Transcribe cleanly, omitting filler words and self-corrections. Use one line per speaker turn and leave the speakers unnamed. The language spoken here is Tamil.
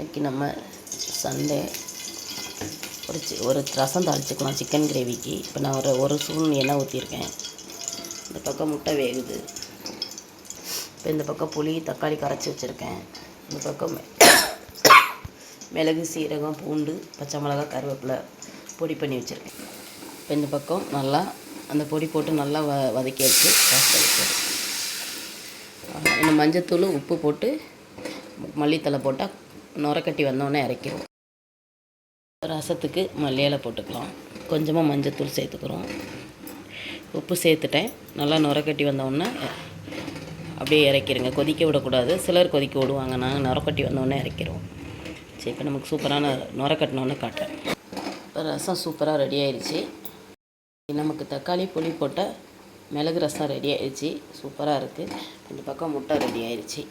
இன்றைக்கி நம்ம சண்டே ஒரு ரசம் தாளிச்சுக்கலாம் சிக்கன் கிரேவிக்கு. இப்போ நான் ஒரு ஸ்பூன் எண்ணெய் ஊற்றிருக்கேன். இந்த பக்கம் முட்டை வேகுது. இப்போ இந்த பக்கம் புளி தக்காளி கரைச்சி வச்சுருக்கேன். இந்த பக்கம் மிளகு சீரகம் பூண்டு பச்சை மிளகா கருவேப்பிலை பொடி பண்ணி வச்சுருக்கேன். இப்போ இந்த பக்கம் நல்லா அந்த பொடி போட்டு நல்லா வதக்கி வச்சு வச்சுருக்கேன். இன்னும் மஞ்சத்தூள் உப்பு போட்டு மல்லித்தலை போட்டால் நுரக்கட்டி வந்தோடனே இறக்கிடுவோம். ரசத்துக்கு மல்லி இலை போட்டுக்கலாம். கொஞ்சமாக மஞ்சத்தூள் சேர்த்துக்கிறோம். உப்பு சேர்த்துட்டேன். நல்லா நுரக்கட்டி வந்தோடனே அப்படியே இறக்கிடுங்க. கொதிக்க விடக்கூடாது. சிலர் கொதிக்க விடுவாங்க. நாங்கள் நுரக்கட்டி வந்தோடனே இறக்கிடுவோம். சரி, இப்போ நமக்கு சூப்பரான நுரக்கட்டினோடனே காட்டுறேன். இப்போ ரசம் சூப்பராக ரெடி ஆயிடுச்சு. நமக்கு தக்காளி புளி போட்ட மிளகு ரசம் ரெடி ஆயிடுச்சு. சூப்பராக இருக்குது. இந்த பக்கம் முட்டை ரெடி ஆயிடுச்சு.